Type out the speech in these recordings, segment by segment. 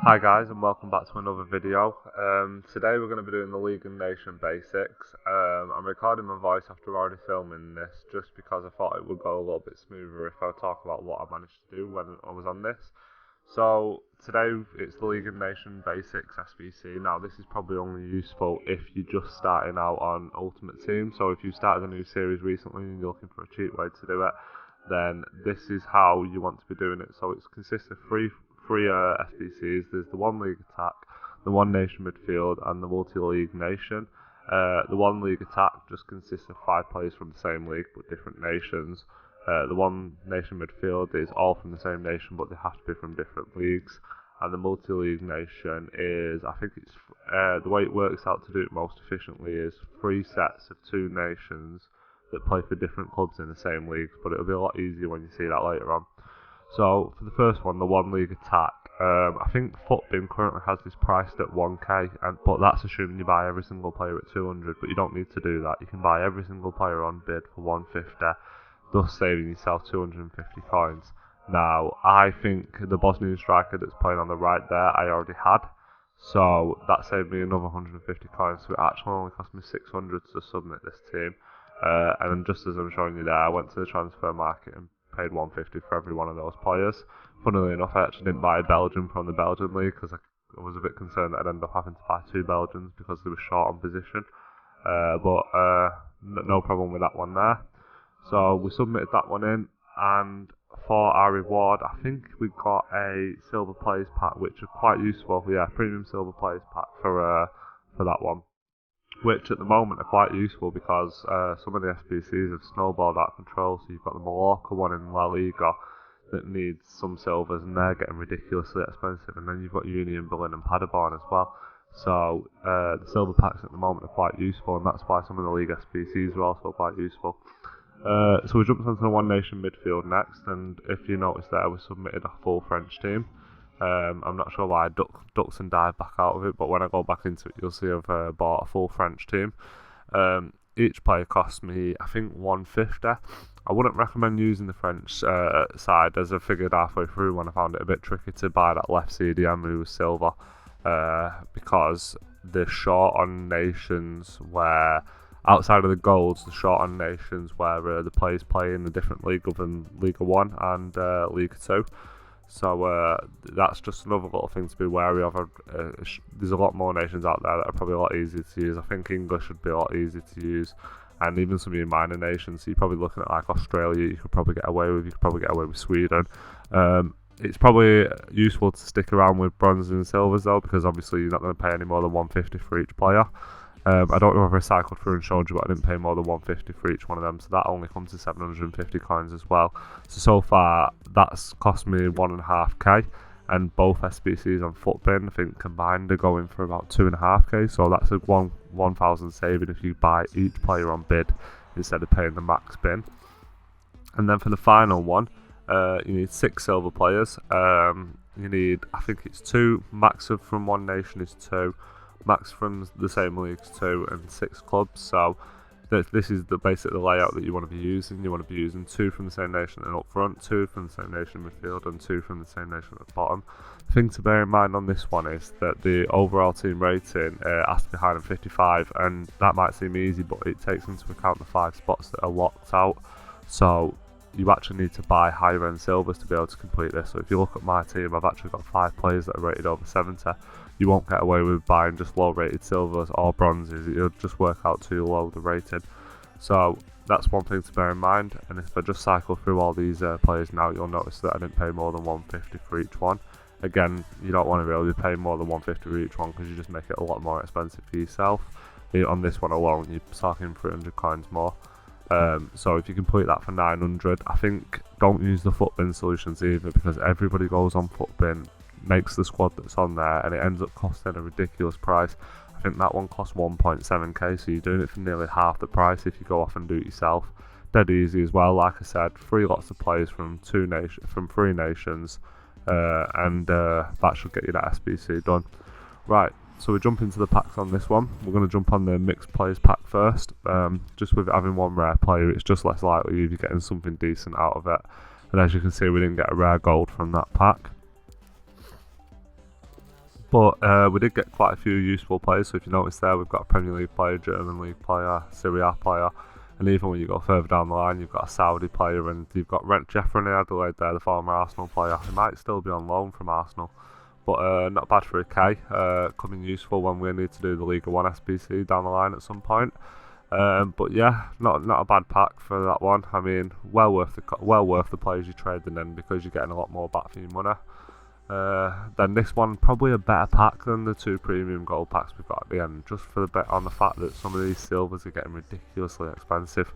Hi guys, and welcome back to another video. Today we're going to be doing the League Nation basics. I'm recording my voice after already filming this just because I thought it would go a little bit smoother if I talk about what I managed to do when I was on this. So today it's the League Nation basics SBC. Now this is probably only useful if you're just starting out on Ultimate Team. So if you started a new series recently and you're looking for a cheap way to do it, then this is how you want to be doing it. So it consists of three SBCs. There's the one league attack, the one nation midfield, and the multi-league nation. The one league attack just consists of 5 players from the same league but different nations. The one nation midfield is all from the same nation but they have to be from different leagues. And the multi-league nation is, I think it's the way it works out to do it most efficiently is 3 sets of 2 nations that play for different clubs in the same leagues, but it'll be a lot easier when you see that later on. So for the first one, the one league attack, I think FUTBIN currently has this priced at 1k, but that's assuming you buy every single player at 200, but you don't need to do that. You can buy every single player on bid for 150, thus saving yourself 250 coins. Now, I think the Bosnian striker that's playing on the right there, I already had, so that saved me another 150 coins, so it actually only cost me 600 to submit this team. And just as I'm showing you there, I went to the transfer market and paid 150 for every one of those players. Funnily enough, I actually didn't buy a Belgian from the Belgian league because I was a bit concerned that I'd end up having to buy 2 Belgians because they were short on position. But no problem with that one there. So we submitted that one in, and for our reward, I think we got a silver players pack, which are quite useful. Yeah, premium silver players pack for that one, which at the moment are quite useful because some of the SBCs have snowballed out of control. So you've got the Mallorca one in La Liga that needs some silvers, and they're getting ridiculously expensive. And then you've got Union Berlin and Paderborn as well. So the silver packs at the moment are quite useful, and that's why some of the league SBCs are also quite useful. So we jumped onto the one nation midfield next, and if you notice there, we submitted a full French team. I'm not sure why I ducks and dive back out of it, but when I go back into it, you'll see I've bought a full French team. Each player cost me, I think, 150. I wouldn't recommend using the French side, as I figured halfway through when I found it a bit tricky to buy that left CDM who was silver, because they're short on nations where, outside of the golds, they're short on nations where the players play in a different league other than Liga 1 and Liga 2. So that's just another little thing to be wary of. There's a lot more nations out there that are probably a lot easier to use. I think English would be a lot easier to use, and even some of your minor nations. So you're probably looking at like Australia, you could probably get away with. You could probably get away with Sweden. It's probably useful to stick around with bronzes and silvers though, because obviously you're not going to pay any more than 150 for each player. I don't know if I cycled through and showed you, but I didn't pay more than 150 for each one of them, so that only comes to 750 coins as well. So far, that's cost me 1.5k, and both SBCs on FUTBIN, I think combined, are going for about 2.5k, so that's a 1,000 saving if you buy each player on bid instead of paying the max bin. And then for the final one, you need 6 silver players. You need, I think it's 2, max from one nation is 2. Max from the same leagues 2, and 6 clubs. So this is basically the layout that you want to be using. You want to be using 2 from the same nation and up front, 2 from the same nation midfield, and 2 from the same nation at the bottom. The thing to bear in mind on this one is that the overall team rating has to be higher than 55, and that might seem easy, but it takes into account the 5 spots that are locked out. So you actually need to buy higher end silvers to be able to complete this. So if you look at my team, I've actually got 5 players that are rated over 70. You won't get away with buying just low rated silvers or bronzes. It'll just work out too low the rating. So that's one thing to bear in mind. And if I just cycle through all these players now, you'll notice that I didn't pay more than 150 for each one. Again, you don't want to really pay more than 150 for each one because you just make it a lot more expensive for yourself. On this one alone, you're talking 300 coins more. So if you complete that for 900, I think don't use the FUTBIN solutions either, because everybody goes on FUTBIN, makes the squad that's on there, and it ends up costing a ridiculous price. I think that one costs 1.7k, so you're doing it for nearly half the price if you go off and do it yourself. Dead easy as well, like I said, 3 lots of players from 3 nations, and that should get you that SBC done. Right, so we jump into the packs on this one. We're going to jump on the mixed players pack first. Just with having one rare player, it's just less likely you're getting something decent out of it. And as you can see, we didn't get a rare gold from that pack. But we did get quite a few useful players, so if you notice there, we've got a Premier League player, German League player, Serie A player, and even when you go further down the line, you've got a Saudi player, and you've got Jeffrey Adelaide there, the former Arsenal player. He might still be on loan from Arsenal, but not bad for a K, coming useful when we need to do the League 1 SBC down the line at some point. But yeah, not a bad pack for that one. I mean, well worth the players you're trading in, because you're getting a lot more back for your money. Then this one, probably a better pack than the 2 premium gold packs we've got at the end, just for the bet on the fact that some of these silvers are getting ridiculously expensive.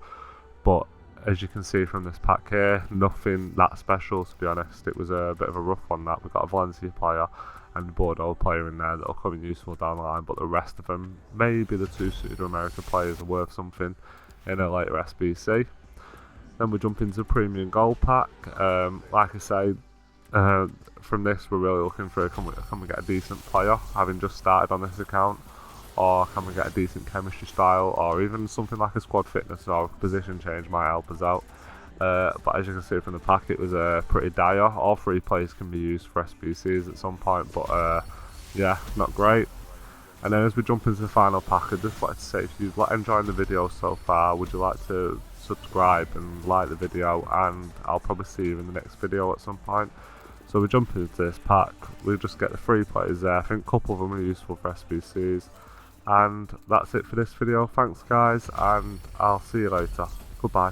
But as you can see from this pack here, nothing that special, to be honest. It was a bit of a rough one. That we've got a Valencia player and a Bordeaux player in there that'll come in useful down the line, but the rest of them, maybe the 2 South America players, are worth something in a later SBC. Then we jump into premium gold pack. Like I say, from this we're really looking for, can we get a decent player, having just started on this account, or can we get a decent chemistry style, or even something like a squad fitness or position change might help us out. But as you can see from the pack, it was pretty dire. All 3 players can be used for SBCs at some point, but yeah, not great. And then as we jump into the final pack, I just wanted to say, if you're enjoying the video so far, would you like to subscribe and like the video, and I'll probably see you in the next video at some point. So we jump into this pack, we just get the 3 players there. I think a couple of them are useful for SBCs. And that's it for this video. Thanks guys, and I'll see you later. Goodbye.